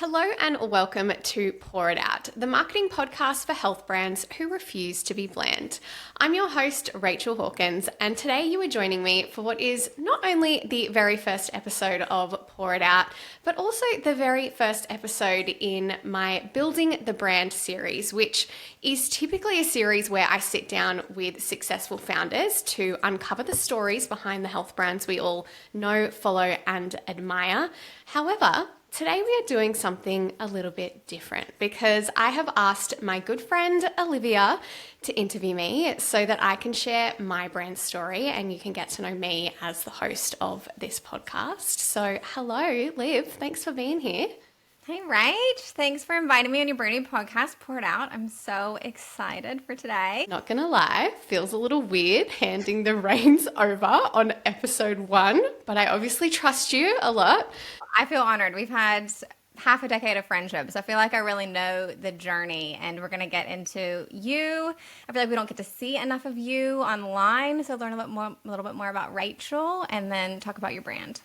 Hello and welcome to Pour It Out, the marketing podcast for health brands who refuse to be bland. I'm your host, Rachel Hawkins, and today you are joining me for what is not only the very first episode of Pour It Out, but also the very first episode in my Building the Brand series, which is typically a series where I sit down with successful founders to uncover the stories behind the health brands we all know, follow, and admire. However, today we are doing something a little bit different because I have asked my good friend Olivia to interview me so that I can share my brand story and you can get to know me as the host of this podcast. So hello, Liv. Thanks for being here. Hey, Rach. Thanks for inviting me on your brand new podcast, Pour It Out. I'm so excited for today. Not gonna lie, feels a little weird handing the reins over on episode 1, but I obviously trust you a lot. I feel honored. We've had half a decade of friendship, so I feel like I really know the journey, and we're going to get into you. I feel like we don't get to see enough of you online, so learn a little bit more about Rachel, and then talk about your brand.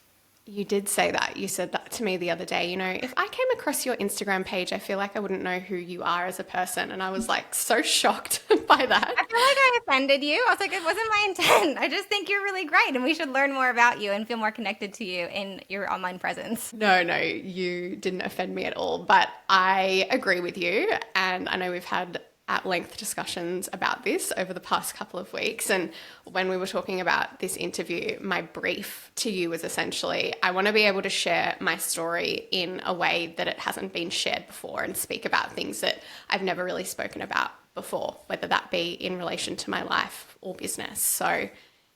You did say that. You said that to me the other day. You know, if I came across your Instagram page, I feel like I wouldn't know who you are as a person. And I was like so shocked by that. I feel like I offended you. I was like, it wasn't my intent. I just think you're really great and we should learn more about you and feel more connected to you in your online presence. No, you didn't offend me at all. But I agree with you. And I know we've had at length discussions about this over the past couple of weeks. And when we were talking about this interview, my brief to you was essentially, I want to be able to share my story in a way that it hasn't been shared before and speak about things that I've never really spoken about before, whether that be in relation to my life or business. So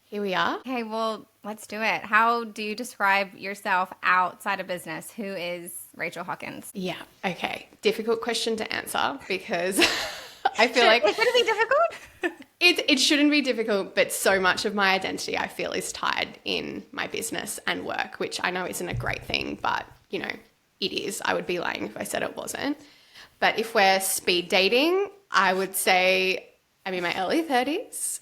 here we are. Okay, well, let's do it. How do you describe yourself outside of business? Who is Rachel Hawkins? Yeah, okay. Difficult question to answer because I feel like... Should it be difficult? It shouldn't be difficult, but so much of my identity I feel is tied in my business and work, which I know isn't a great thing, but you know, it is. I would be lying if I said it wasn't. But if we're speed dating, I would say I'm in my early 30s.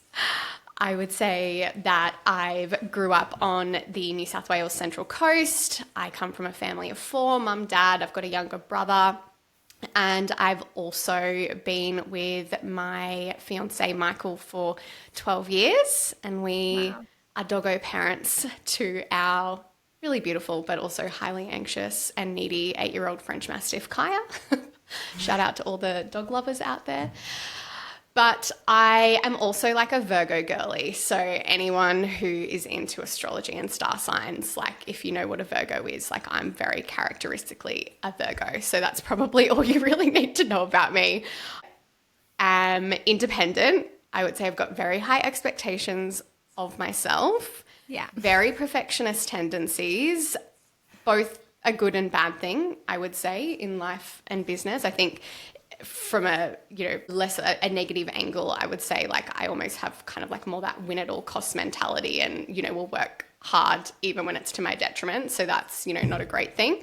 I would say that I've grew up on the New South Wales Central Coast. I come from a family of 4, mum, dad. I've got a younger brother. And I've also been with my fiance, Michael, for 12 years. And we are doggo parents to our really beautiful, but also highly anxious and needy 8-year-old French Mastiff, Kaya. Shout out to all the dog lovers out there. But I am also like a Virgo girly. So anyone who is into astrology and star signs, like if you know what a Virgo is, like I'm very characteristically a Virgo. So that's probably all you really need to know about me. I'm independent. I would say I've got very high expectations of myself. Yeah. Very perfectionist tendencies, both a good and bad thing, I would say, in life and business. I think from a, less a negative angle, I would say like I almost have kind of like more that win at all cost mentality and, will work hard even when it's to my detriment. So that's, not a great thing.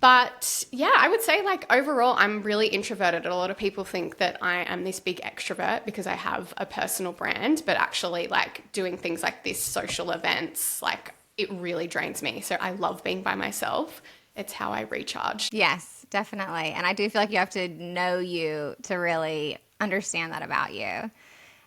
But yeah, I would say like overall, I'm really introverted. A lot of people think that I am this big extrovert because I have a personal brand, but actually like doing things like this, social events, like it really drains me. So I love being by myself. It's how I recharge. Yes, definitely. And I do feel like you have to know you to really understand that about you.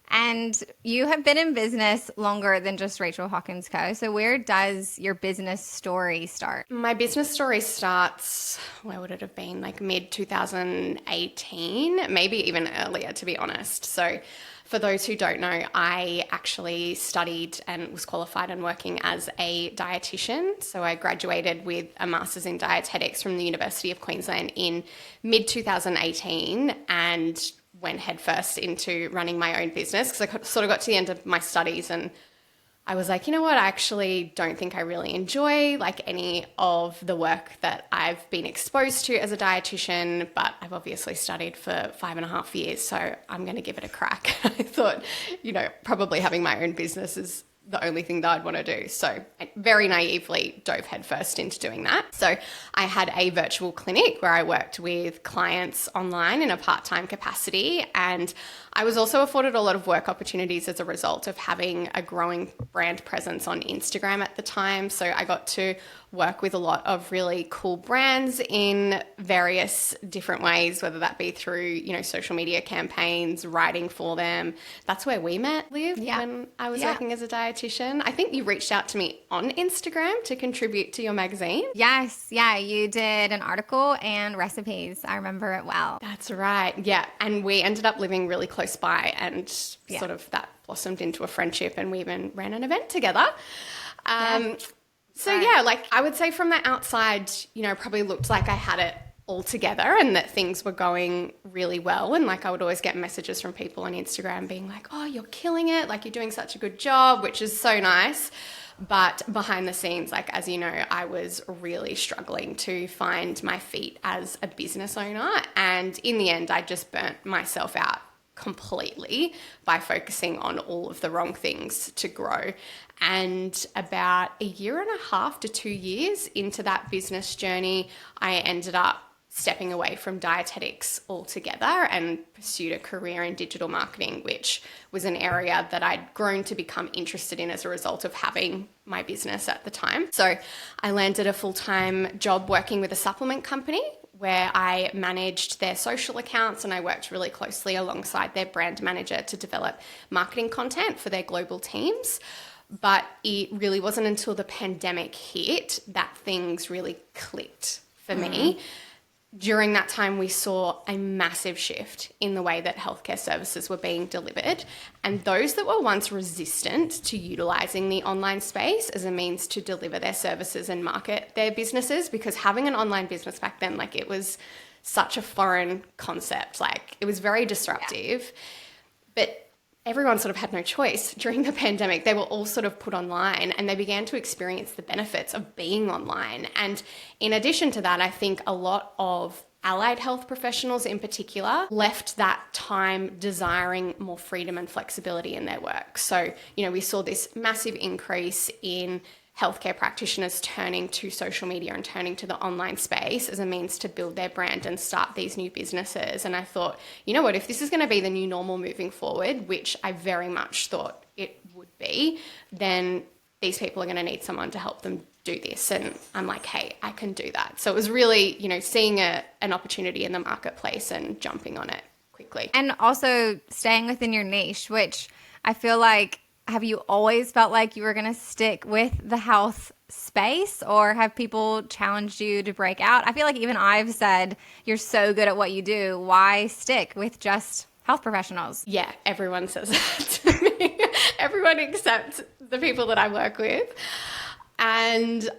And you have been in business longer than just Rachel Hawkins Co. So where does your business story start? My business story starts, where would it have been? Like mid 2018, maybe even earlier, to be honest. So for those who don't know, I actually studied and was qualified and working as a dietitian. So I graduated with a master's in dietetics from the University of Queensland in mid 2018 and went headfirst into running my own business because I sort of got to the end of my studies and I was like, you know what, I actually don't think I really enjoy like any of the work that I've been exposed to as a dietitian, but I've obviously studied for 5.5 years, so I'm going to give it a crack. I thought, probably having my own business is the only thing that I'd want to do. So I very naively dove headfirst into doing that. So I had a virtual clinic where I worked with clients online in a part-time capacity. And I was also afforded a lot of work opportunities as a result of having a growing brand presence on Instagram at the time. So I got to work with a lot of really cool brands in various different ways, whether that be through, social media campaigns, writing for them. That's where we met, Liv, when I was working as a dietitian. I think you reached out to me on Instagram to contribute to your magazine. Yes. Yeah. You did an article and recipes. I remember it well. That's right. Yeah. And we ended up living really close by, and sort of that blossomed into a friendship, and we even ran an event together. So like I would say from the outside, probably looked like I had it all together and that things were going really well. And like I would always get messages from people on Instagram being like, oh, you're killing it. Like you're doing such a good job, which is so nice. But behind the scenes, like, as you know, I was really struggling to find my feet as a business owner. And in the end, I just burnt myself out completely by focusing on all of the wrong things to grow. And about 1.5 to 2 years into that business journey, I ended up stepping away from dietetics altogether and pursued a career in digital marketing, which was an area that I'd grown to become interested in as a result of having my business at the time. So I landed a full-time job working with a supplement company where I managed their social accounts, and I worked really closely alongside their brand manager to develop marketing content for their global teams. But it really wasn't until the pandemic hit that things really clicked for me. During that time, we saw a massive shift in the way that healthcare services were being delivered. And those that were once resistant to utilising the online space as a means to deliver their services and market their businesses, because having an online business back then, like, it was such a foreign concept. Like, it was very disruptive. But everyone sort of had no choice during the pandemic. They were all sort of put online, and they began to experience the benefits of being online. And in addition to that, I think a lot of allied health professionals in particular left that time desiring more freedom and flexibility in their work. So, we saw this massive increase in healthcare practitioners turning to social media and turning to the online space as a means to build their brand and start these new businesses. And I thought, you know what, if this is going to be the new normal moving forward, which I very much thought it would be, then these people are going to need someone to help them do this. And I'm like, hey, I can do that. So it was really, seeing an opportunity in the marketplace and jumping on it quickly. And also staying within your niche, which I feel like, have you always felt like you were going to stick with the health space, or have people challenged you to break out? I feel like even I've said, you're so good at what you do. Why stick with just health professionals? Yeah, everyone says that to me. Everyone except the people that I work with. And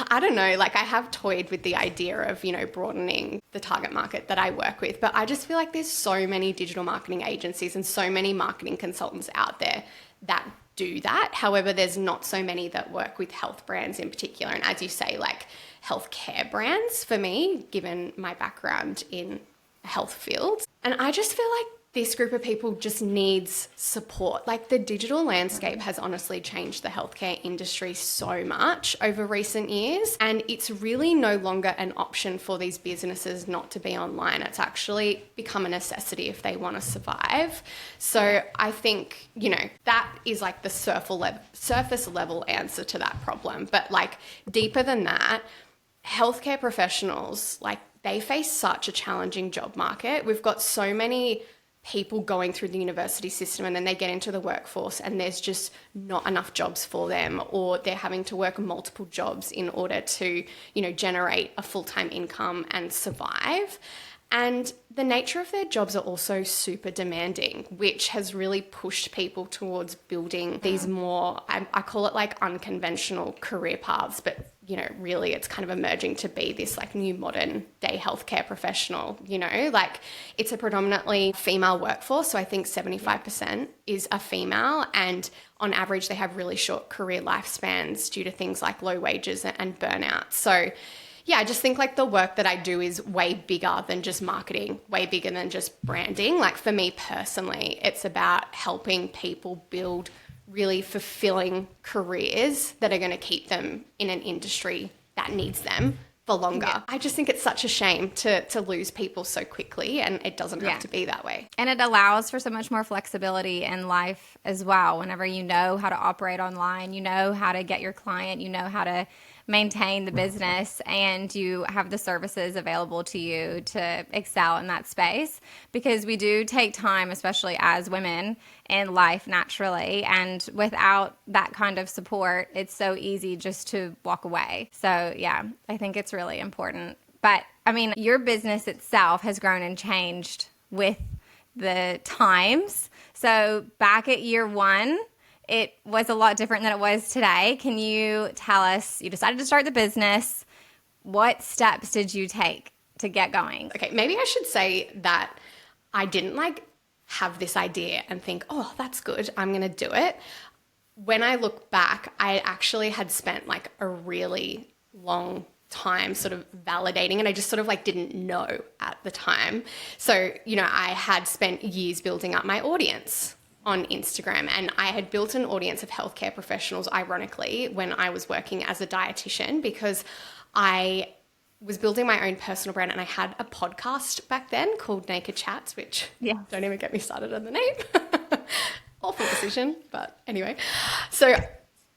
I don't know, like, I have toyed with the idea of, broadening the target market that I work with, but I just feel like there's so many digital marketing agencies and so many marketing consultants out there that do that. However, there's not so many that work with health brands in particular. And as you say, like, healthcare brands for me, given my background in the health field. And I just feel like this group of people just needs support. Like, the digital landscape has honestly changed the healthcare industry so much over recent years, and it's really no longer an option for these businesses not to be online. It's actually become a necessity if they want to survive. So I think, that is like the surface level answer to that problem. But like, deeper than that, healthcare professionals, like, they face such a challenging job market. We've got so many people going through the university system, and then they get into the workforce and there's just not enough jobs for them, or they're having to work multiple jobs in order to, generate a full-time income and survive. And the nature of their jobs are also super demanding, which has really pushed people towards building these more, I call it like unconventional career paths, but really it's kind of emerging to be this like new modern day healthcare professional, like, it's a predominantly female workforce. So I think 75% is a female, and on average they have really short career lifespans due to things like low wages and burnout. So yeah, I just think like the work that I do is way bigger than just marketing, way bigger than just branding. Like, for me personally, it's about helping people build really fulfilling careers that are going to keep them in an industry that needs them for longer. Yeah. I just think it's such a shame to lose people so quickly, and it doesn't have to be that way. And it allows for so much more flexibility in life as well. Whenever you know how to operate online, you know how to get your client, you know how to maintain the business and you have the services available to you to excel in that space, because we do take time, especially as women in life naturally, and without that kind of support, it's so easy just to walk away. So yeah, I think it's really important. But I mean, your business itself has grown and changed with the times. So back at year one, it was a lot different than it was today. Can you tell us, you decided to start the business. What steps did you take to get going? Okay, maybe I should say that I didn't like have this idea and think, oh, that's good, I'm going to do it. When I look back, I actually had spent like a really long time sort of validating, and I just sort of like didn't know at the time. So, you know, I had spent years building up my audience on Instagram, and I had built an audience of healthcare professionals, ironically, when I was working as a dietitian, because I was building my own personal brand, and I had a podcast back then called Naked Chats, which don't even get me started on the name. Awful decision, but anyway. So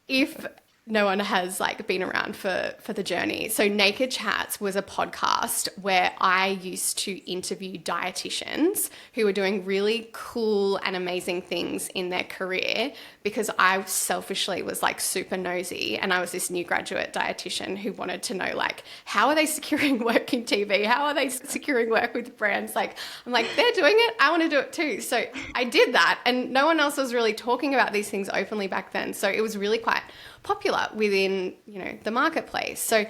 if no one has like been around for the journey. So Naked Chats was a podcast where I used to interview dietitians who were doing really cool and amazing things in their career, because I selfishly was like super nosy, and I was this new graduate dietitian who wanted to know like, how are they securing work in TV? How are they securing work with brands? Like, I'm like, they're doing it, I want to do it too. So I did that, and no one else was really talking about these things openly back then. So it was really quite popular within, you know, the marketplace. So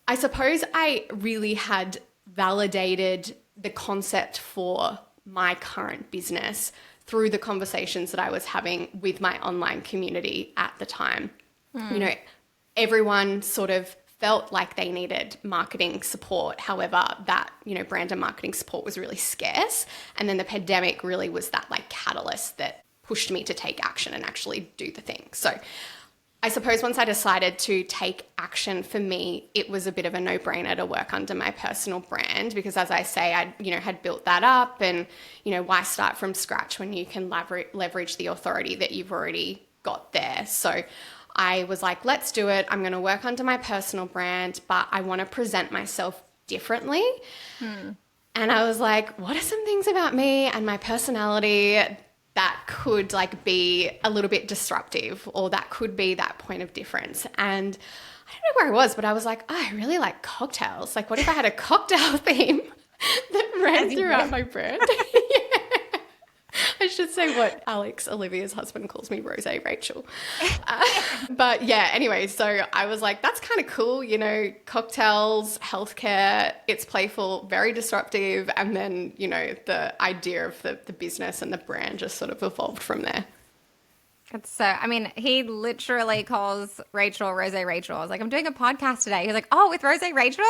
I suppose I really had validated the concept for my current business through the conversations that I was having with my online community at the time. You know, everyone sort of felt like they needed marketing support. However, that, you know, brand and marketing support was really scarce. And then the pandemic really was that like catalyst that pushed me to take action and actually do the thing. So I suppose once I decided to take action, for me, it was a bit of a no-brainer to work under my personal brand, because as I say, I, you know, had built that up, and, you know, why start from scratch when you can leverage the authority that you've already got there? So I was like, let's do it. I'm going to work under my personal brand, but I want to present myself differently. And I was like, what are some things about me and my personality that could like be a little bit disruptive, or that could be that point of difference? And I don't know where I was, but I was like, oh, I really like cocktails. Like, what if I had a cocktail theme that ran throughout my brand? Yeah. I should say what Alex, Olivia's husband, calls me, Rosé Rachel. But yeah, anyway, so I was like, that's kind of cool, you know, cocktails, healthcare, it's playful, very disruptive. And then, you know, the idea of the business and the brand just sort of evolved from there. It's so, I mean, he literally calls Rachel Rosé Rachel. I was like, I'm doing a podcast today. He's like, oh, with Rosé Rachel?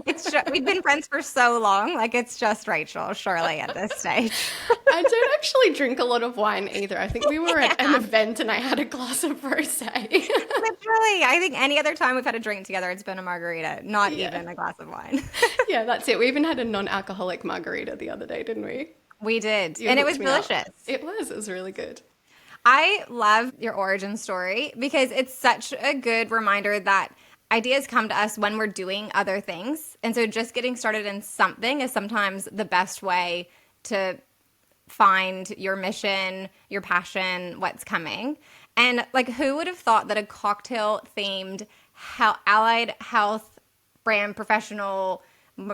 It's just, we've been friends for so long. Like, it's just Rachel, surely, at this stage. I don't actually drink a lot of wine either. I think we were at an event and I had a glass of rosé. Literally, I think any other time we've had a drink together, it's been a margarita, not even a glass of wine. Yeah, that's it. We even had a non-alcoholic margarita the other day, didn't we? We did, and it was delicious. It was really good. I love your origin story because it's such a good reminder that ideas come to us when we're doing other things. And so just getting started in something is sometimes the best way to find your mission, your passion, what's coming. And like, who would have thought that a cocktail themed allied health brand professional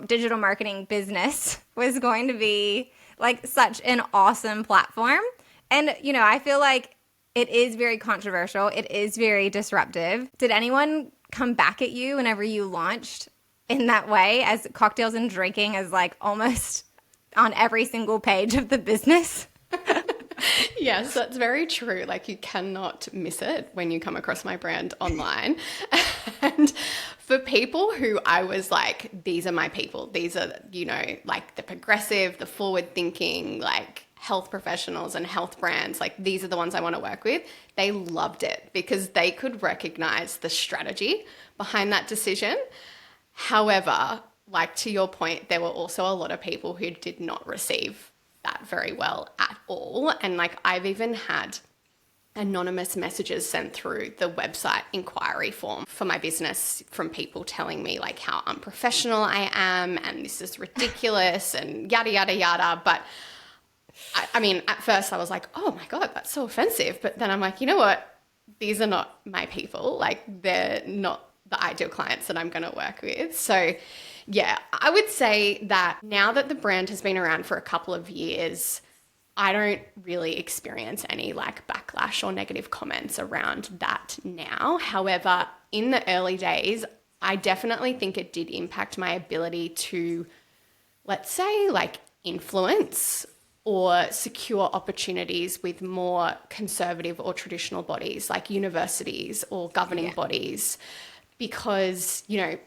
digital marketing business was going to be like such an awesome platform? And, you know, I feel like it is very controversial. It is very disruptive. Did anyone come back at you whenever you launched in that way, as cocktails and drinking as like almost on every single page of the business? Yes, that's very true. Like, you cannot miss it when you come across my brand online. And for people who I was like, these are my people, these are, you know, like the progressive, the forward thinking, like health professionals and health brands, like these are the ones I want to work with, they loved it because they could recognize the strategy behind that decision. However, like to your point, there were also a lot of people who did not receive that very well at all. And like, I've even had anonymous messages sent through the website inquiry form for my business from people telling me like how unprofessional I am and this is ridiculous and yada, yada, yada. But I mean, at first I was like, oh my God, that's so offensive. But then I'm like, you know what? These are not my people. Like they're not the ideal clients that I'm going to work with. So yeah, I would say that now that the brand has been around for a couple of years, I don't really experience any like backlash or negative comments around that now. However, in the early days, I definitely think it did impact my ability to, let's say, like influence or secure opportunities with more conservative or traditional bodies like universities or governing bodies, because, you know,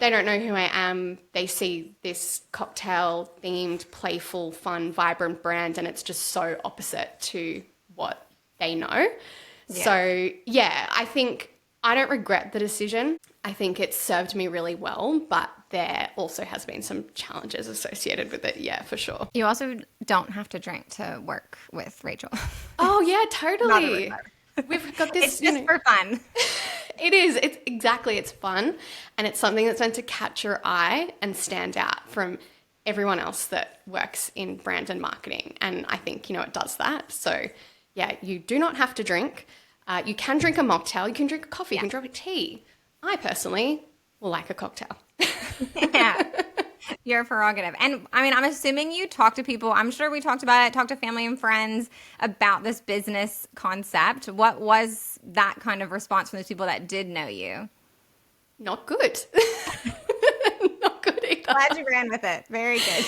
they don't know who I am. They see this cocktail themed, playful, fun, vibrant brand, and it's just so opposite to what they know. Yeah. So yeah, I think I don't regret the decision. I think it's served me really well, but there also has been some challenges associated with it. Yeah, for sure. You also don't have to drink to work with Rachel. Oh yeah, totally. We've got this. It's just for fun. It is. It's exactly. It's fun. And it's something that's meant to catch your eye and stand out from everyone else that works in brand and marketing. And I think, you know, it does that. So yeah, you do not have to drink. You can drink a mocktail. You can drink a coffee. You can drink a tea. I personally will like a cocktail. Yeah. Your prerogative. And I mean, I'm assuming you talk to people. I'm sure we talked about it, talked to family and friends about this business concept. What was that kind of response from those people that did know you? Not good. Not good either. Glad you ran with it. Very good.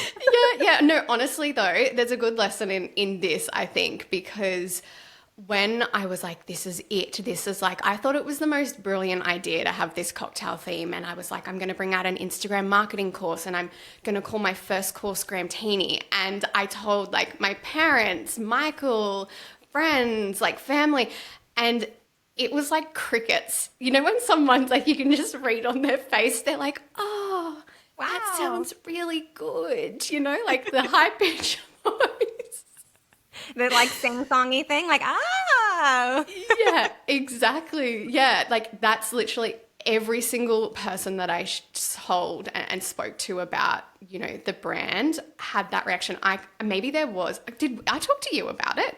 Yeah. No, honestly though, there's a good lesson in this, I think, because when I was like, this is it, this is like, I thought it was the most brilliant idea to have this cocktail theme. And I was like, I'm going to bring out an Instagram marketing course and I'm going to call my first course Gramtini. And I told like my parents, Michael, friends, like family, and it was like crickets. You know, when someone's like, you can just read on their face, they're like, oh, wow, that sounds really good. You know, like the high pitch voice. The like sing-songy thing, like, oh. Yeah, exactly. Yeah, like that's literally every single person that I told and spoke to about, you know, the brand had that reaction. Maybe there was. Did I talk to you about it?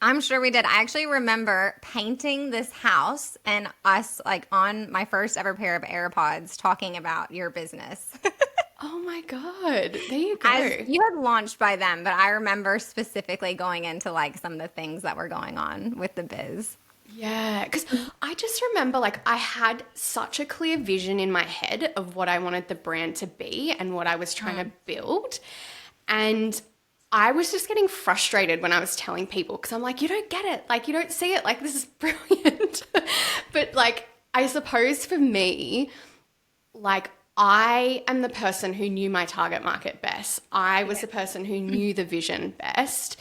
I'm sure we did. I actually remember painting this house and us like on my first ever pair of AirPods talking about your business. Oh my God. There you go. You had launched by then, but I remember specifically going into like some of the things that were going on with the biz. Yeah, because I just remember like I had such a clear vision in my head of what I wanted the brand to be and what I was trying to build. And I was just getting frustrated when I was telling people because I'm like, you don't get it. Like, you don't see it. Like, this is brilliant. But like, I suppose for me, like, I am the person who knew my target market best. I was the person who knew the vision best.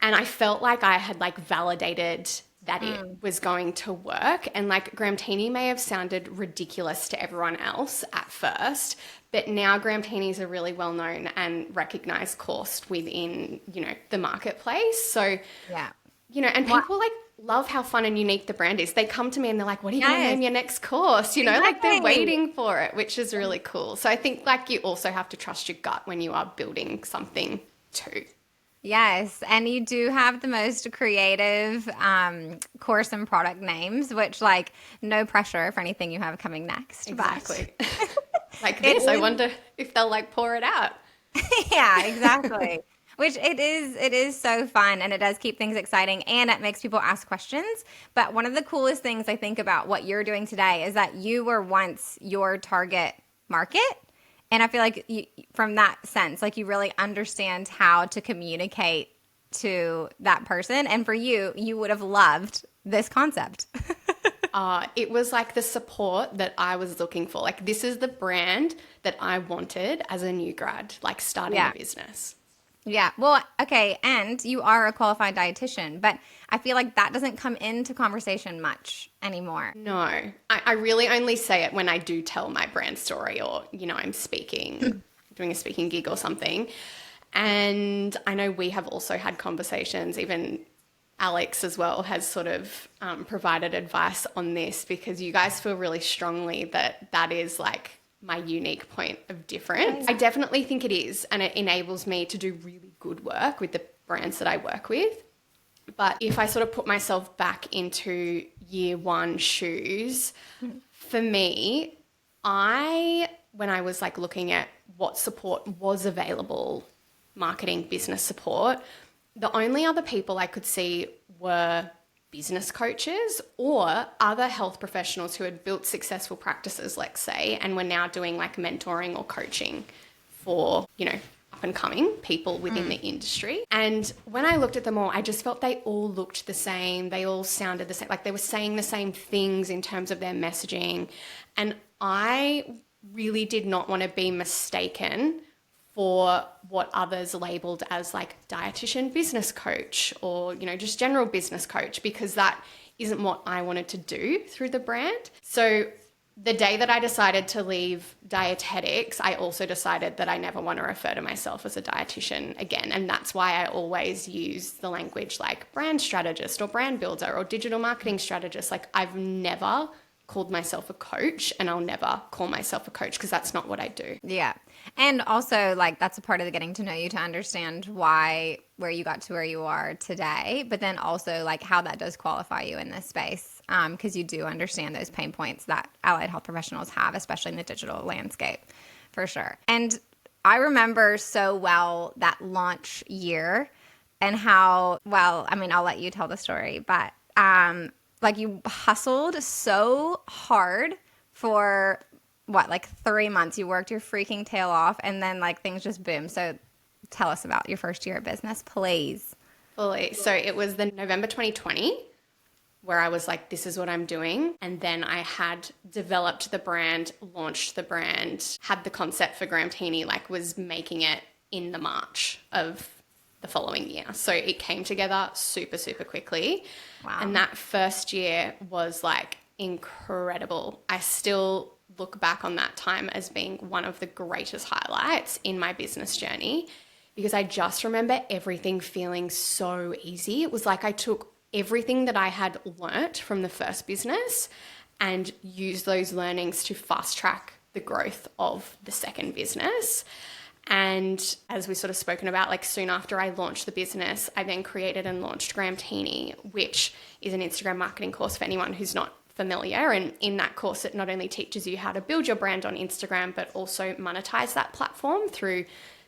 And I felt like I had like validated that it was going to work. And like Gramtini may have sounded ridiculous to everyone else at first, but now Gramtini is a really well-known and recognized course within, you know, the marketplace. So, yeah, you know, and people like love how fun and unique the brand is. They come to me and they're like, what are you going to name your next course? You know, like they're waiting for it, which is really cool. So I think like you also have to trust your gut when you are building something too. Yes, and you do have the most creative course and product names, which like no pressure for anything you have coming next. Exactly. Like this, I wonder if they'll like pour it out. Yeah, exactly. Which it is so fun, and it does keep things exciting, and it makes people ask questions. But one of the coolest things I think about what you're doing today is that you were once your target market. And I feel like from that sense, like you really understand how to communicate to that person. And for you, you would have loved this concept. It was like the support that I was looking for. Like this is the brand that I wanted as a new grad, like starting a business. Yeah. Well, okay. And you are a qualified dietitian, but I feel like that doesn't come into conversation much anymore. No, I really only say it when I do tell my brand story or, you know, I'm speaking, doing a speaking gig or something. And I know we have also had conversations even Alex as well has sort of provided advice on this, because you guys feel really strongly that that is like my unique point of difference. I definitely think it is, and it enables me to do really good work with the brands that I work with. But if I sort of put myself back into year one shoes, for me, when I was like looking at what support was available, marketing, business support, the only other people I could see were business coaches or other health professionals who had built successful practices, let's say, and were now doing like mentoring or coaching for, up and coming people within the industry. And when I looked at them all, I just felt they all looked the same. They all sounded the same. Like they were saying the same things in terms of their messaging. And I really did not want to be mistaken for what others labeled as like dietitian business coach or, just general business coach, because that isn't what I wanted to do through the brand. So the day that I decided to leave dietetics, I also decided that I never want to refer to myself as a dietitian again. And that's why I always use the language like brand strategist or brand builder or digital marketing strategist. Like I've never called myself a coach, and I'll never call myself a coach because that's not what I do. Yeah. And also like that's a part of the getting to know you to understand where you got to where you are today, but then also like how that does qualify you in this space, because you do understand those pain points that allied health professionals have, especially in the digital landscape, for sure. And I remember so well that launch year and how, well, I mean, I'll let you tell the story, but like you hustled so hard for like 3 months. You worked your freaking tail off, and then like things just boom. So tell us about your first year of business, please. Fully. So it was the November 2020 where I was like, this is what I'm doing. And then I had developed the brand, launched the brand, had the concept for Gramtini, like was making it in the March of the following year. So it came together super, super quickly. Wow. And that first year was like incredible. I still look back on that time as being one of the greatest highlights in my business journey, because I just remember everything feeling so easy. It was like I took everything that I had learnt from the first business and used those learnings to fast track the growth of the second business. And as we sort of spoken about, like soon after I launched the business, I then created and launched Gramtini, which is an Instagram marketing course for anyone who's not familiar. And in that course, it not only teaches you how to build your brand on Instagram, but also monetize that platform through,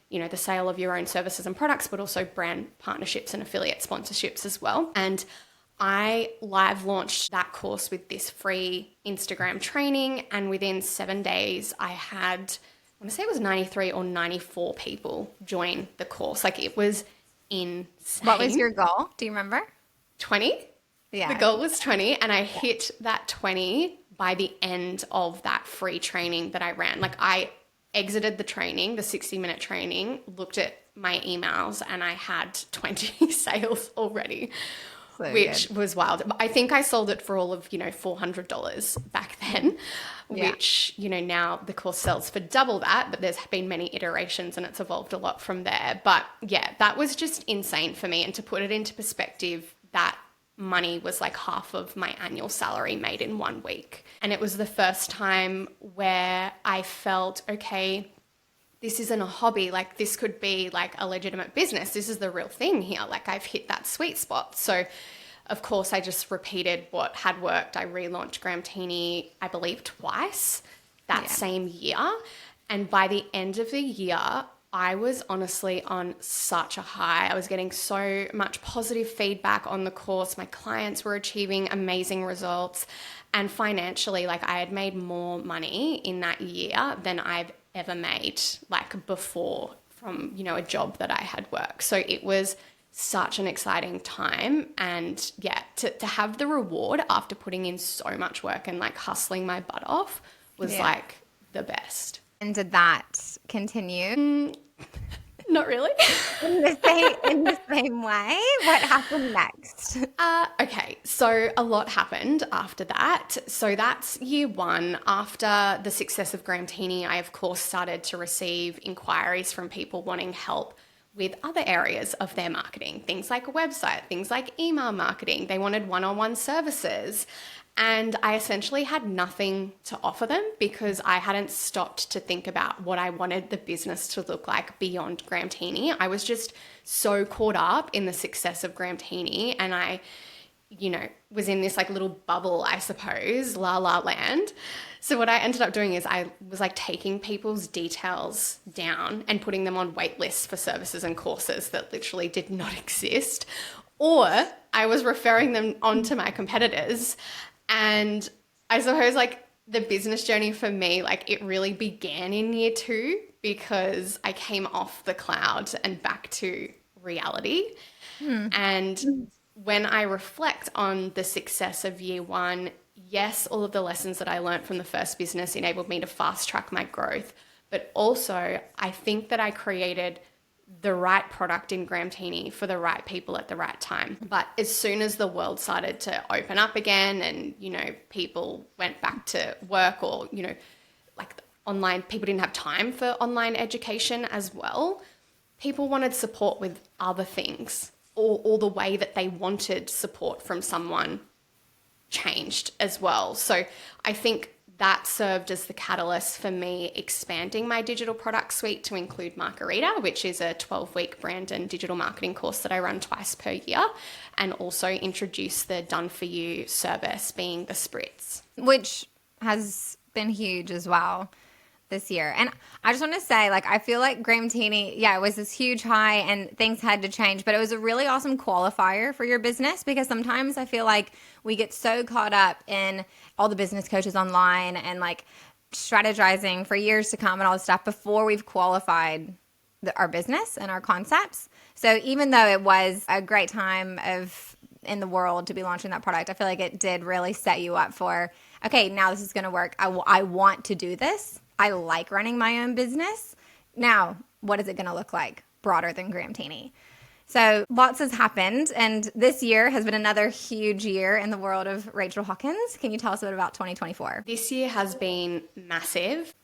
the sale of your own services and products, but also brand partnerships and affiliate sponsorships as well. And I live launched that course with this free Instagram training. And within 7 days, I had, I want to say it was 93 or 94 people join the course. Like it was insane. What was your goal? Do you remember? 20. Yeah. The goal was 20, and I hit that 20 by the end of that free training that I ran. Like I exited the training, the 60-minute training, looked at my emails, and I had 20 sales already, So which good. was wild. I think I sold it for all of, $400 back then, which, now the course sells for double that, but there's been many iterations and it's evolved a lot from there. But yeah, that was just insane for me. And to put it into perspective, that money was like half of my annual salary made in 1 week. And it was the first time where I felt, okay, this isn't a hobby. Like this could be like a legitimate business. This is the real thing here. Like I've hit that sweet spot. So of course I just repeated what had worked. I relaunched Gramtini, I believe twice that same year. And by the end of the year, I was honestly on such a high. I was getting so much positive feedback on the course. My clients were achieving amazing results. And financially, like I had made more money in that year than I've ever made like before from, a job that I had worked. So it was such an exciting time. And yeah, to have the reward after putting in so much work and like hustling my butt off was like the best. And did that continue? Not really. in the same way? What happened next? Okay, so a lot happened after that. So that's year one. After the success of Gramtini, I of course started to receive inquiries from people wanting help with other areas of their marketing, things like a website, things like email marketing. They wanted one-on-one services. And I essentially had nothing to offer them because I hadn't stopped to think about what I wanted the business to look like beyond Graham Teeny. I was just so caught up in the success of Graham Teeny, and I, was in this like little bubble, I suppose, la la land. So what I ended up doing is I was like taking people's details down and putting them on wait lists for services and courses that literally did not exist, or I was referring them on to my competitors. And I suppose like the business journey for me, like it really began in year 2 because I came off the cloud and back to reality. And when I reflect on the success of year 1, yes, all of the lessons that I learned from the first business enabled me to fast track my growth. But also I think that I created the right product in Graham Teeny for the right people at the right time. But as soon as the world started to open up again and, people went back to work or, like online, people didn't have time for online education as well. People wanted support with other things, or the way that they wanted support from someone changed as well. So I think that served as the catalyst for me expanding my digital product suite to include Margarita, which is a 12-week brand and digital marketing course that I run twice per year, and also introduce the Done For You service, being the Spritz. Which has been huge as well this year. And I just want to say, like, I feel like Graham Teeny, it was this huge high and things had to change, but it was a really awesome qualifier for your business, because sometimes I feel like we get so caught up in all the business coaches online and like strategizing for years to come and all this stuff before we've qualified our business and our concepts. So even though it was a great time in the world to be launching that product, I feel like it did really set you up for, okay, now this is going to work. I want to do this. I like running my own business. Now, what is it going to look like broader than Graham Teeny? So lots has happened, and this year has been another huge year in the world of Rachel Hawkins. Can you tell us a bit about 2024? This year has been massive.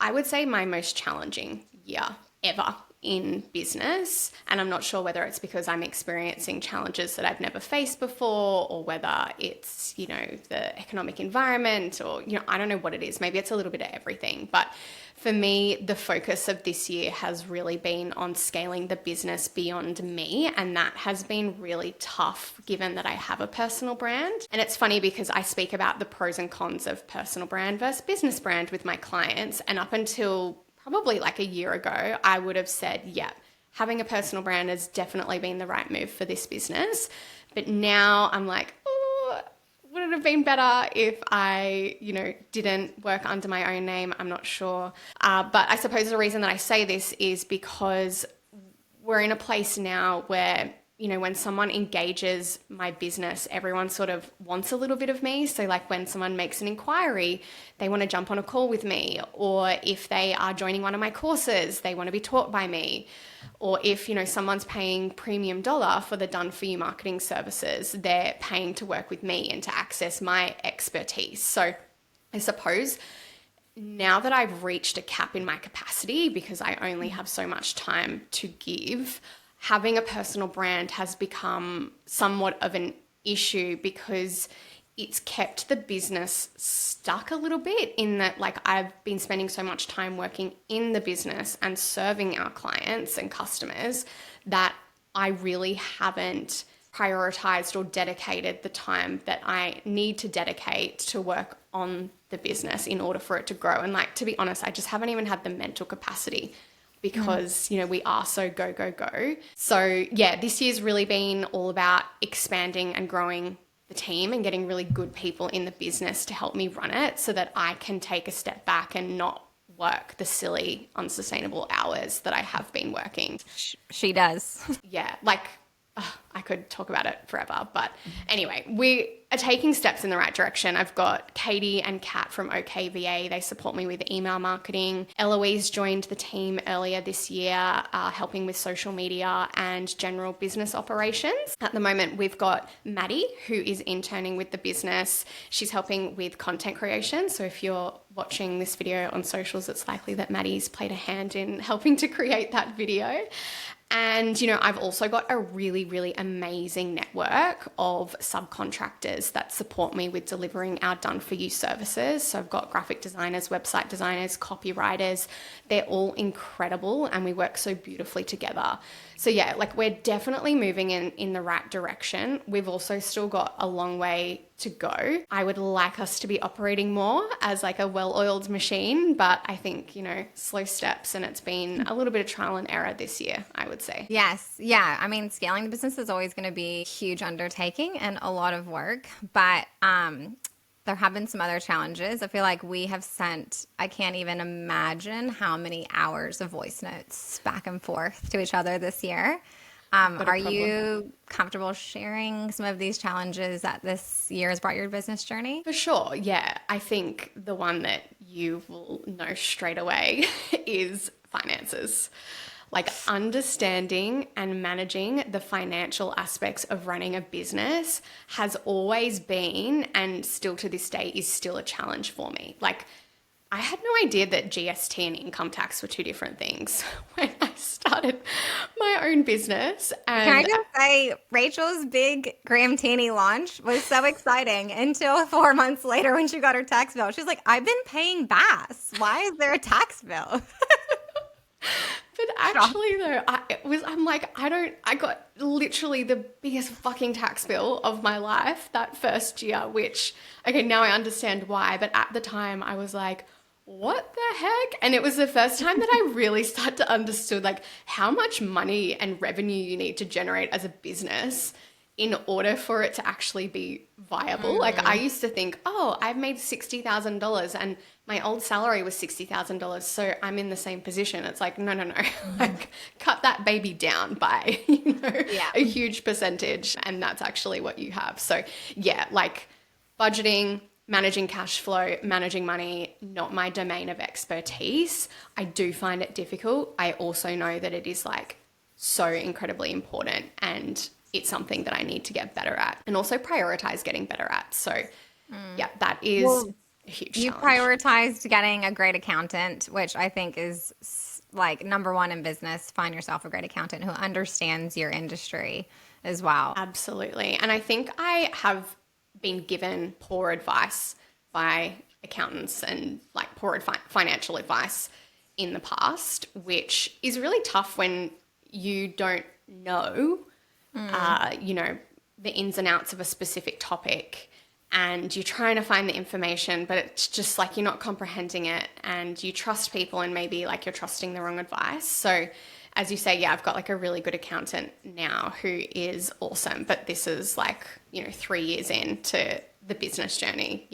I would say my most challenging year ever in business. And I'm not sure whether it's because I'm experiencing challenges that I've never faced before, or whether it's, the economic environment, or, I don't know what it is. Maybe it's a little bit of everything. But for me, the focus of this year has really been on scaling the business beyond me. And that has been really tough given that I have a personal brand. And it's funny because I speak about the pros and cons of personal brand versus business brand with my clients. And up until probably like a year ago, I would have said, having a personal brand has definitely been the right move for this business. But now I'm like, would it have been better if I, didn't work under my own name? I'm not sure. But I suppose the reason that I say this is because we're in a place now where, when someone engages my business, everyone sort of wants a little bit of me. So like when someone makes an inquiry, they want to jump on a call with me. Or if they are joining one of my courses, they want to be taught by me. Or if, someone's paying premium dollar for the Done For You marketing services, they're paying to work with me and to access my expertise. So I suppose now that I've reached a cap in my capacity, because I only have so much time to give, having a personal brand has become somewhat of an issue, because it's kept the business stuck a little bit, in that like I've been spending so much time working in the business and serving our clients and customers that I really haven't prioritized or dedicated the time that I need to dedicate to work on the business in order for it to grow. And like, to be honest, I just haven't even had the mental capacity, because, we are so go, go, go. So this year's really been all about expanding and growing the team and getting really good people in the business to help me run it, so that I can take a step back and not work the silly, unsustainable hours that I have been working. She does. I could talk about it forever. But anyway, we are taking steps in the right direction. I've got Katie and Kat from OKVA. They support me with email marketing. Eloise joined the team earlier this year, helping with social media and general business operations. At the moment, we've got Maddie, who is interning with the business. She's helping with content creation. So if you're watching this video on socials, it's likely that Maddie's played a hand in helping to create that video. And, you know, I've also got a really, really amazing network of subcontractors that support me with delivering our done for you services. So I've got graphic designers, website designers, copywriters. They're all incredible and we work so beautifully together. So yeah, like we're definitely moving in the right direction. We've also still got a long way to go. I would like us to be operating more as like a well-oiled machine, but I think, you know, slow steps, and it's been a little bit of trial and error this year, I would say. Yes. Yeah. I mean, scaling the business is always going to be a huge undertaking and a lot of work, but there have been some other challenges. I feel like we have sent, I can't even imagine how many hours of voice notes back and forth to each other this year. Are you comfortable sharing some of these challenges that this year has brought your business journey? For sure, yeah. I think the one that you will know straight away is finances. Like understanding and managing the financial aspects of running a business has always been, and still to this day is still a challenge for me. Like I had no idea that GST and income tax were two different things when I started my own business. And can I just say, Rachel's big Graham Taney launch was so exciting until 4 months later when she got her tax bill. She's like, I've been paying BAS. Why is there a tax bill? But actually though, I got literally the biggest fucking tax bill of my life that first year, which, okay, now I understand why. But at the time I was like, what the heck? And it was the first time that I really started to understand like how much money and revenue you need to generate as a business in order for it to actually be viable. Like I used to think, oh, I've made $60,000 and my old salary was $60,000. So I'm in the same position. It's like, no. Like cut that baby down by, a huge percentage. And that's actually what you have. So yeah, like budgeting, managing cash flow, managing money, not my domain of expertise. I do find it difficult. I also know that it is like so incredibly important, and it's something that I need to get better at and also prioritize getting better at. So yeah, that is a huge challenge. You prioritized getting a great accountant, which I think is like number one in business. Find yourself a great accountant who understands your industry as well. Absolutely. And I think I have been given poor advice by accountants and like poor financial advice in the past, which is really tough when you don't know, the ins and outs of a specific topic, and you're trying to find the information, but it's just like you're not comprehending it, and you trust people and maybe like you're trusting the wrong advice. So as you say, yeah, I've got like a really good accountant now who is awesome, but this is like, 3 years into the business journey,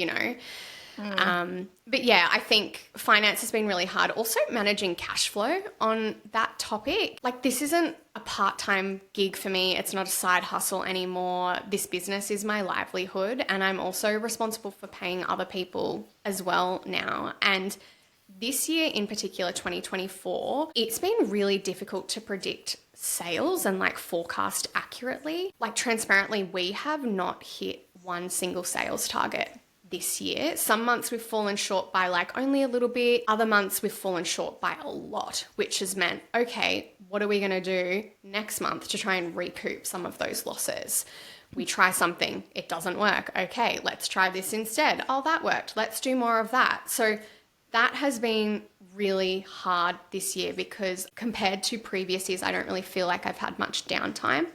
But yeah, I think finance has been really hard. Also managing cash flow on that topic. Like this isn't a part-time gig for me. It's not a side hustle anymore. This business is my livelihood, and I'm also responsible for paying other people as well now. And this year in particular, 2024, it's been really difficult to predict sales and like forecast accurately. Like transparently, we have not hit one single sales target this year. Some months we've fallen short by like only a little bit. Other months we've fallen short by a lot, which has meant, okay, what are we going to do next month to try and recoup some of those losses? We try something, it doesn't work. Okay, let's try this instead. Oh, that worked. Let's do more of that. So that has been really hard this year because compared to previous years, I don't really feel like I've had much downtime.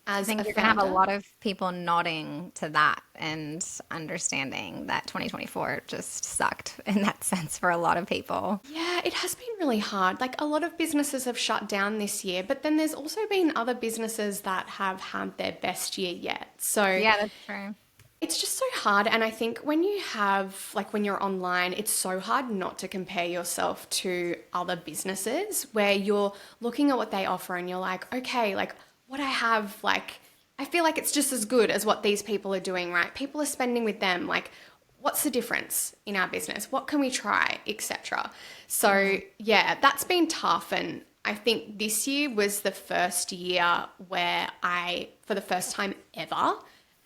I think you're going to have a lot of people nodding to that and understanding that 2024 just sucked in that sense for a lot of people. Yeah, it has been really hard. Like a lot of businesses have shut down this year, but then there's also been other businesses that have had their best year yet. So yeah, that's true. It's just so hard. And I think when you're online, it's so hard not to compare yourself to other businesses where you're looking at what they offer and you're like, okay, like what I have, like, I feel like it's just as good as what these people are doing, right? People are spending with them. Like, what's the difference in our business? What can we try, etc. So yeah, that's been tough. And I think this year was the first year where I, for the first time ever,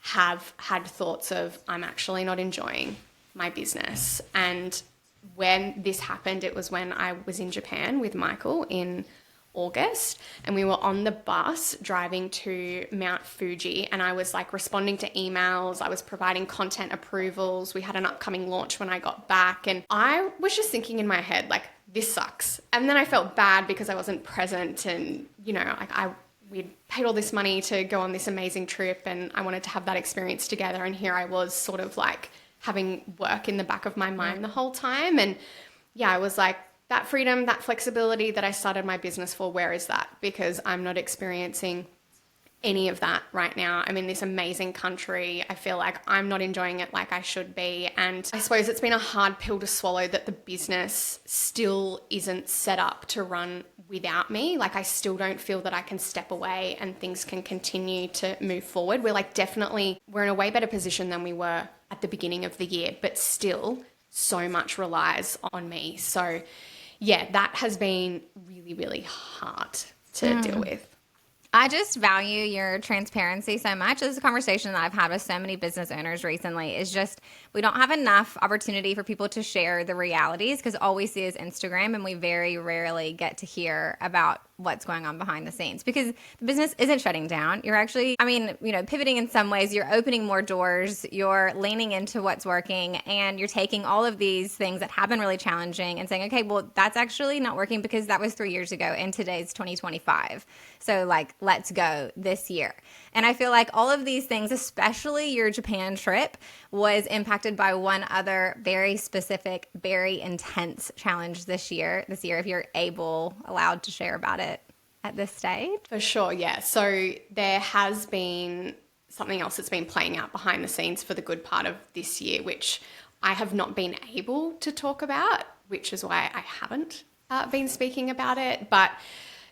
have had thoughts of I'm actually not enjoying my business. And when this happened, it was when I was in Japan with Michael in August, and we were on the bus driving to Mount Fuji, and I was like responding to emails, I was providing content approvals, we had an upcoming launch when I got back, and I was just thinking in my head like, this sucks. And then I felt bad because I wasn't present, and like we'd paid all this money to go on this amazing trip, and I wanted to have that experience together, and here I was sort of like having work in the back of my mind the whole time. And yeah, I was like, that freedom, that flexibility that I started my business for, where is that? Because I'm not experiencing any of that right now. I'm in this amazing country. I feel like I'm not enjoying it like I should be. And I suppose it's been a hard pill to swallow that the business still isn't set up to run without me. Like, I still don't feel that I can step away and things can continue to move forward. We're in a way better position than we were at the beginning of the year, but still so much relies on me. So yeah, that has been really, really hard to deal with. I just value your transparency so much. This is a conversation that I've had with so many business owners recently, is just we don't have enough opportunity for people to share the realities, because all we see is Instagram, and we very rarely get to hear about what's going on behind the scenes, because the business isn't shutting down. You're actually, pivoting in some ways. You're opening more doors, you're leaning into what's working, and you're taking all of these things that have been really challenging and saying, okay, well, that's actually not working because that was 3 years ago and today's 2025. So like, let's go this year. And I feel like all of these things, especially your Japan trip, was impacted by one other very specific, very intense challenge this year, if you're allowed to share about it at this stage. For sure, yeah. So there has been something else that's been playing out behind the scenes for the good part of this year, which I have not been able to talk about, which is why I haven't been speaking about it. But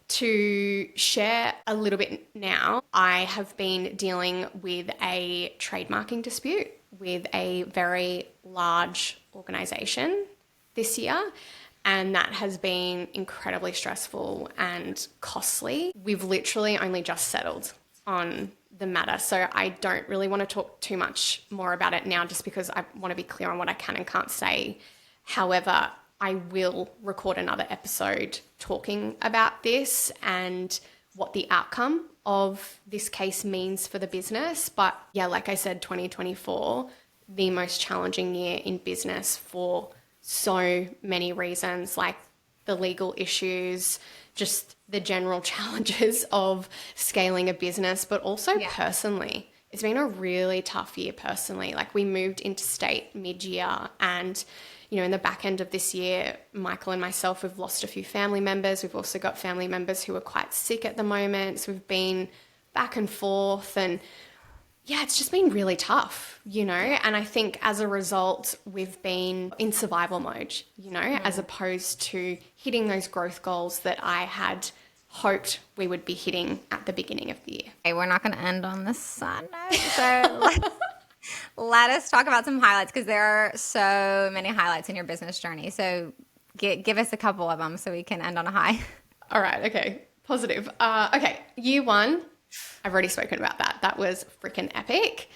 to share a little bit now, I have been dealing with a trademarking dispute with a very large organization this year, and that has been incredibly stressful and costly. We've literally only just settled on the matter, so I don't really want to talk too much more about it now, just because I want to be clear on what I can and can't say. However, I will record another episode talking about this and what the outcome of this case means for the business. But yeah, like I said, 2024, the most challenging year in business for so many reasons, like the legal issues, just the general challenges of scaling a business, but also personally. It's been a really tough year personally. Like, we moved interstate mid-year, and in the back end of this year, Michael and myself, we've lost a few family members. We've also got family members who are quite sick at the moment. So we've been back and forth, and yeah, it's just been really tough, and I think as a result, we've been in survival mode, as opposed to hitting those growth goals that I had hoped we would be hitting at the beginning of the year. Okay, we're not going to end on this sad note, so let us talk about some highlights, because there are so many highlights in your business journey. So give us a couple of them so we can end on a high. All right. Okay. Positive. Okay. Year one, I've already spoken about that. That was freaking epic.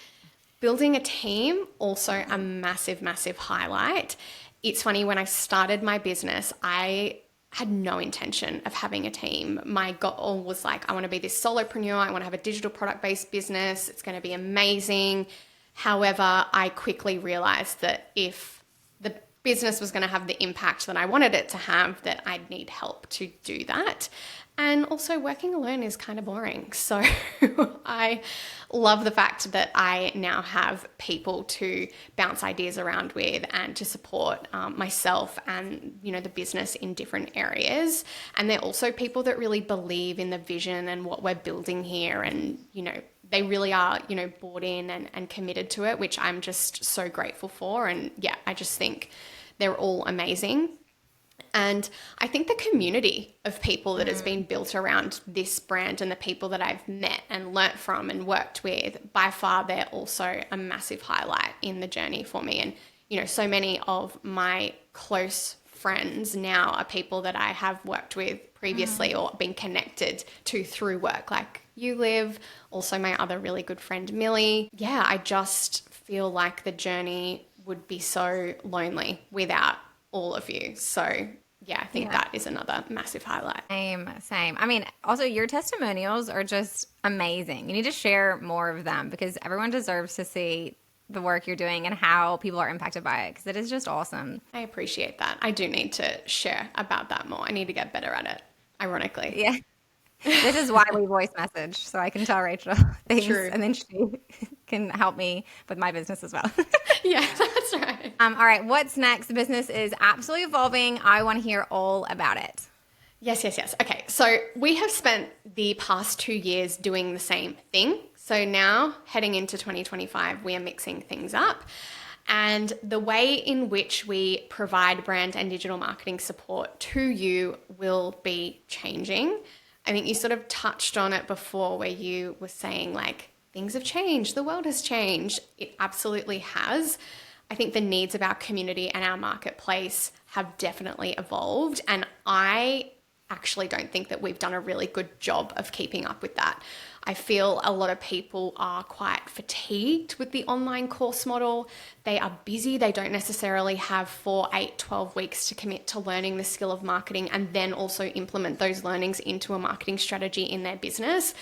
Building a team, also a massive, massive highlight. It's funny, when I started my business, I had no intention of having a team. My goal was like, I want to be this solopreneur. I want to have a digital product-based business. It's going to be amazing. However, I quickly realized that if the business was going to have the impact that I wanted it to have, that I'd need help to do that. And also, working alone is kind of boring. So I love the fact that I now have people to bounce ideas around with and to support myself and, the business in different areas. And they're also people that really believe in the vision and what we're building here. And, they really are, bought in and committed to it, which I'm just so grateful for. And yeah, I just think they're all amazing. And I think the community of people that has been built around this brand and the people that I've met and learnt from and worked with, by far, they're also a massive highlight in the journey for me. And, so many of my close friends now are people that I have worked with previously or been connected to through work, like you Liv, also my other really good friend, Millie. Yeah, I just feel like the journey would be so lonely without all of you. So yeah, I think that is another massive highlight. Same. I mean, also your testimonials are just amazing. You need to share more of them because everyone deserves to see the work you're doing and how people are impacted by it because it is just awesome. I appreciate that. I do need to share about that more. I need to get better at it, ironically. Yeah. This is why we voice message, so I can tell Rachel things, True. and then she can help me with my business as well. Yeah, that's right. All right, what's next? The business is absolutely evolving. I want to hear all about it. Yes. Okay, so we have spent the past 2 years doing the same thing. So now heading into 2025, we are mixing things up. And the way in which we provide brand and digital marketing support to you will be changing. I think you sort of touched on it before where you were saying like things have changed, the world has changed. It absolutely has. I think the needs of our community and our marketplace have definitely evolved. And I actually don't think that we've done a really good job of keeping up with that. I feel a lot of people are quite fatigued with the online course model. They are busy. They don't necessarily have 4, 8, 12 weeks to commit to learning the skill of marketing and then also implement those learnings into a marketing strategy in their business.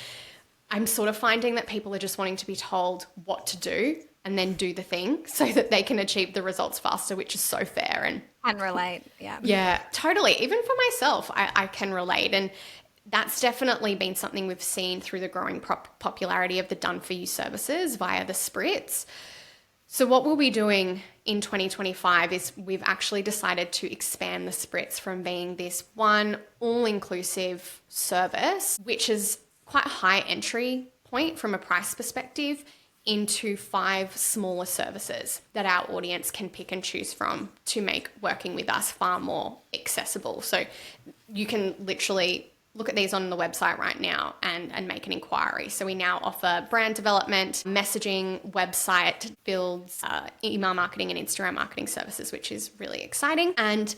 I'm sort of finding that people are just wanting to be told what to do and then do the thing so that they can achieve the results faster, which is so fair. And relate. Yeah. Yeah, totally. Even for myself, I can relate. And that's definitely been something we've seen through the growing popularity of the done-for-you services via the spritz. So what we'll be doing in 2025 is we've actually decided to expand the spritz from being this one all-inclusive service, which is quite a high entry point from a price perspective, into 5 smaller services that our audience can pick and choose from to make working with us far more accessible. So you can literally look at these on the website right now and make an inquiry. So we now offer brand development, messaging, website builds, email marketing and Instagram marketing services, which is really exciting. And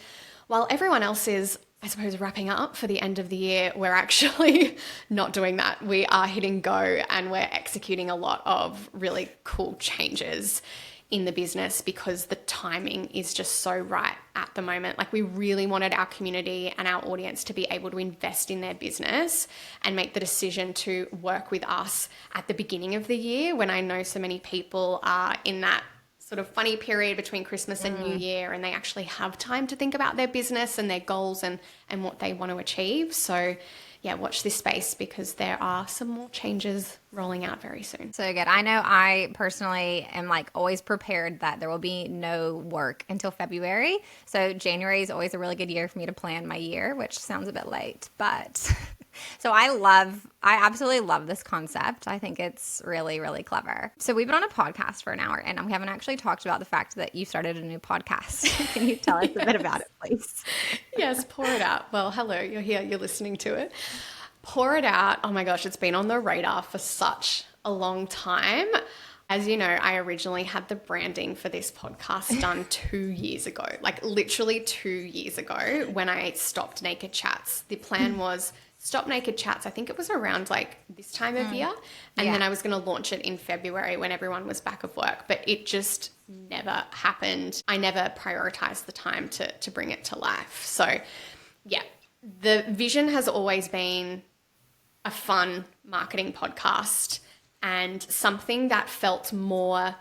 while everyone else is, I suppose, wrapping up for the end of the year, we're actually not doing that. We are hitting go and we're executing a lot of really cool changes in the business because the timing is just so right at the moment. Like we really wanted our community and our audience to be able to invest in their business and make the decision to work with us at the beginning of the year when I know so many people are in that sort of funny period between Christmas and New Year and they actually have time to think about their business and their goals and what they want to achieve. So yeah, watch this space because there are some more changes rolling out very soon. So good. I know I personally am like always prepared that there will be no work until February. So January is always a really good year for me to plan my year, which sounds a bit late, but so I absolutely love this concept. I think it's really, really clever. So we've been on a podcast for an hour and we haven't actually talked about the fact that you started a new podcast. Can you tell us a bit about it, please? Yes, pour it out. Well, hello, you're here, you're listening to it. Pour it out. Oh my gosh, it's been on the radar for such a long time. As you know, I originally had the branding for this podcast done 2 years ago, like literally 2 years ago when I stopped Naked Chats. The plan was stop Naked Chats. I think it was around like this time of year. And then I was going to launch it in February when everyone was back of work, but it just never happened. I never prioritized the time to bring it to life. So yeah, the vision has always been a fun marketing podcast and something that felt more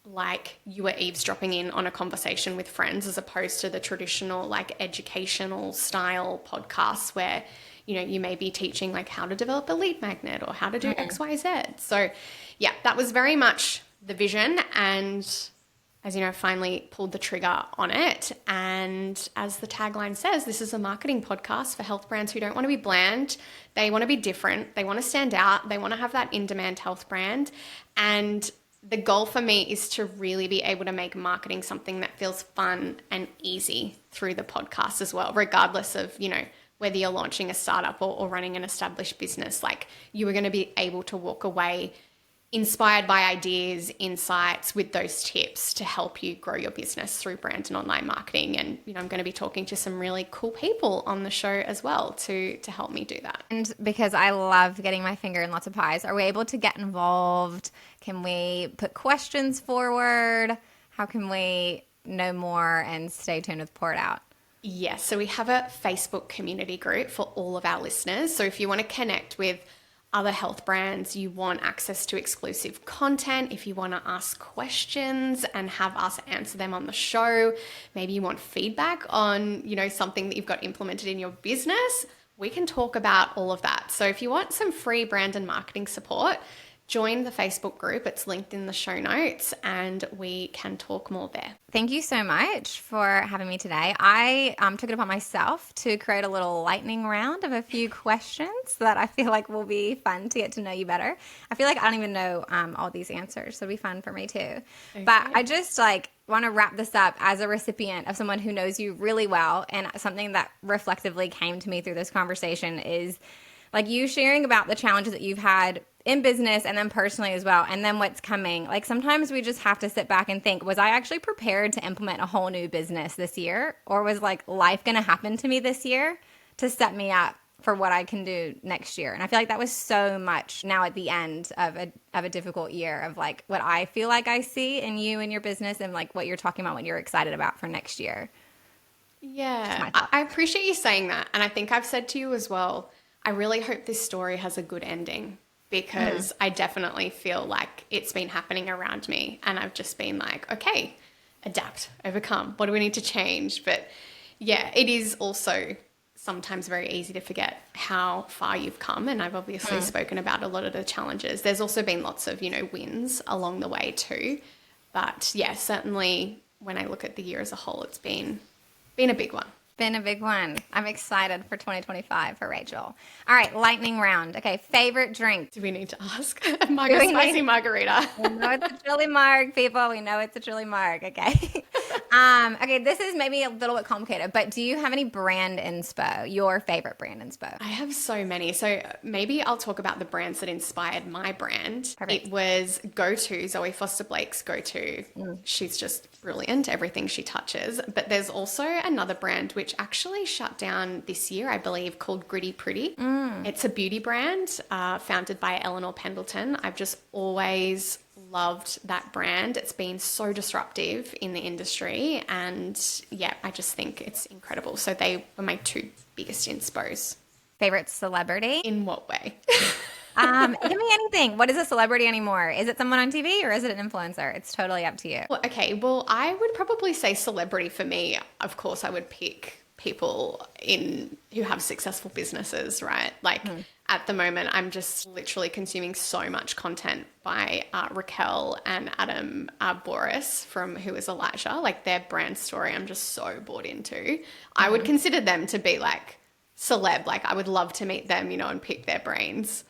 like you were eavesdropping in on a conversation with friends as opposed to the traditional like educational style podcasts where, you know, you may be teaching like how to develop a lead magnet or how to do X, Y, Z. So yeah, that was very much the vision. And as you know, finally pulled the trigger on it. And as the tagline says, this is a marketing podcast for health brands who don't want to be bland. They want to be different. They want to stand out. They want to have that in-demand health brand. And the goal for me is to really be able to make marketing something that feels fun and easy through the podcast as well, regardless of, you know, whether you're launching a startup or running an established business. Like you are going to be able to walk away inspired by ideas, insights with those tips to help you grow your business through brand and online marketing. And, you know, I'm going to be talking to some really cool people on the show as well to help me do that. And because I love getting my finger in lots of pies, are we able to get involved? Can we put questions forward? How can we know more and stay tuned with Pour It Out? Yes, so we have a Facebook community group for all of our listeners. So if you want to connect with other health brands, you want access to exclusive content, if you want to ask questions and have us answer them on the show, maybe you want feedback on, something that you've got implemented in your business, we can talk about all of that. So if you want some free brand and marketing support, join the Facebook group. It's linked in the show notes and we can talk more there. Thank you so much for having me today. I took it upon myself to create a little lightning round of a few questions that I feel like will be fun to get to know you better. I feel like I don't even know all these answers, so it'll be fun for me too. Okay. But I just want to wrap this up as a recipient of someone who knows you really well, and something that reflectively came to me through this conversation is you sharing about the challenges that you've had in business and then personally as well, and then what's coming. Sometimes we just have to sit back and think, was I actually prepared to implement a whole new business this year? Or was life going to happen to me this year to set me up for what I can do next year? And I feel like that was so much now at the end of a difficult year of what I feel like I see in you and your business and what you're talking about, what you're excited about for next year. Yeah, I appreciate you saying that. And I think I've said to you as well, I really hope this story has a good ending, because I definitely feel like it's been happening around me and I've just been okay, adapt, overcome. What do we need to change? But yeah, it is also sometimes very easy to forget how far you've come. And I've obviously spoken about a lot of the challenges. There's also been lots of, wins along the way too. But yeah, certainly when I look at the year as a whole, it's been a big one. Been a big one. I'm excited for 2025 for Rachel. All right, lightning round. Okay, favorite drink. Do we need to ask? Spicy margarita. We know it's a chili marg, people. We know it's a chili marg. Okay. Okay, this is maybe a little bit complicated, but do you have any brand inspo? Your favorite brand inspo? I have so many. So maybe I'll talk about the brands that inspired my brand. Perfect. It was Go-To, Zoe Foster Blake's Go-To. She's just brilliant, everything she touches. But there's also another brand which actually shut down this year, I believe, called Gritty Pretty. It's a beauty brand founded by Eleanor Pendleton. I've just always loved that brand. It's been so disruptive in the industry, and yeah, I just think it's incredible. So they were my two biggest inspos. Favorite celebrity? In what way? Give me anything. What is a celebrity anymore? Is it someone on TV or is it an influencer? It's totally up to you. Well, okay. Well, I would probably say celebrity for me. Of course, I would pick people who have successful businesses, right? At the moment, I'm just literally consuming so much content by Raquel and Adam Boris from Who is Elijah. Their brand story, I'm just so bought into. I would consider them to be celeb. I would love to meet them, and pick their brains.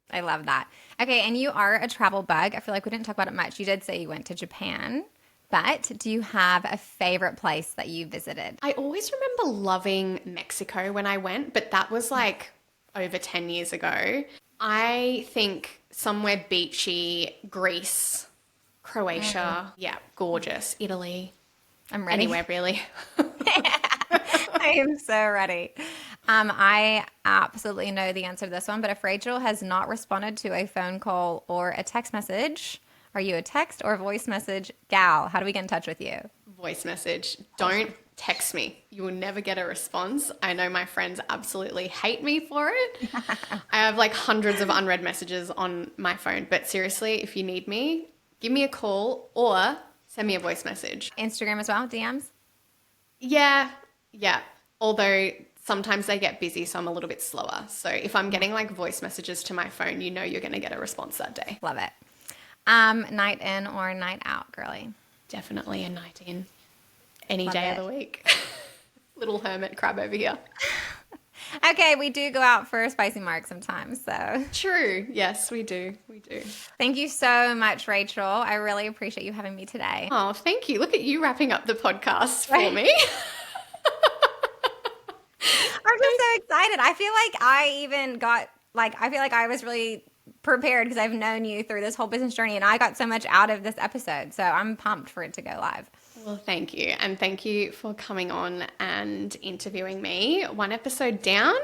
I love that. Okay, and you are a travel bug. I feel like we didn't talk about it much. You did say you went to Japan. But do you have a favorite place that you visited? I always remember loving Mexico when I went, but that was over 10 years ago. I think somewhere beachy, Greece, Croatia. Yeah, gorgeous. Italy. I'm ready. Anywhere, really. I am so ready. I absolutely know the answer to this one, but if Rachel has not responded to a phone call or a text message, are you a text or a voice message gal? How do we get in touch with you? Voice message. Don't text me. You will never get a response. I know my friends absolutely hate me for it. I have hundreds of unread messages on my phone, but seriously, if you need me, give me a call or send me a voice message. Instagram as well, DMs? Yeah. Although sometimes they get busy, so I'm a little bit slower. So if I'm getting voice messages to my phone, you're going to get a response that day. Love it. Night in or night out, girly? Definitely a night in. Any day of the week. Little hermit crab over here. Okay, we do go out for a spicy marg sometimes, so. True. Yes, we do. Thank you so much, Rachel. I really appreciate you having me today. Oh, thank you. Look at you wrapping up the podcast for me. I'm just so excited. I feel like I even got, I feel like I was really prepared because I've known you through this whole business journey and I got so much out of this episode. So I'm pumped for it to go live. Well, thank you. And thank you for coming on and interviewing me. One episode down,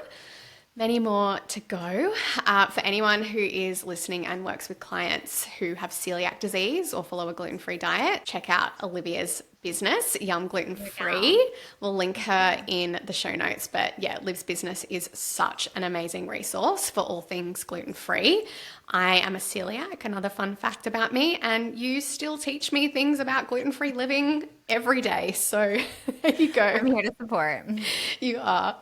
Many more to go. For anyone who is listening and works with clients who have celiac disease or follow a gluten-free diet, check out Olivia's business, Yum Gluten Free. We'll link her in the show notes. But yeah, Liv's business is such an amazing resource for all things gluten-free. I am a celiac, another fun fact about me, and you still teach me things about gluten-free living every day. So there you go. I'm here to support. You are.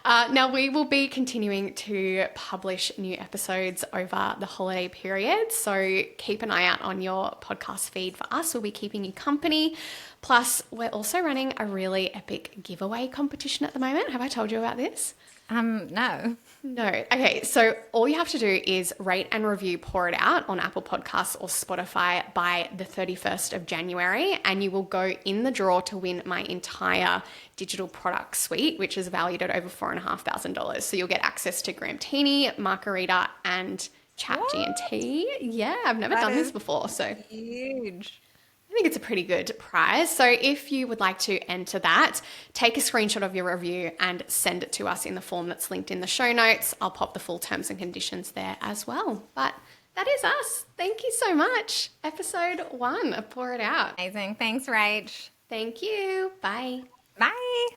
Now, we will be continuing to publish new episodes over the holiday period. So keep an eye out on your podcast feed for us. We'll be keeping you company. Plus, we're also running a really epic giveaway competition at the moment. Have I told you about this? No. No. Okay, so all you have to do is rate and review Pour It Out on Apple Podcasts or Spotify by the 31st of January, and you will go in the draw to win my entire digital product suite, which is valued at over $4,500. So you'll get access to Gramtini, Margarita, and ChatGNT. Yeah, I've never done this before, so Huge. I think it's a pretty good prize. So if you would like to enter that, take a screenshot of your review and send it to us in the form that's linked in the show notes. I'll pop the full terms and conditions there as well. But that is us. Thank you so much. Episode 1 of Pour It Out. Amazing. Thanks, Rach. Thank you. Bye. Bye.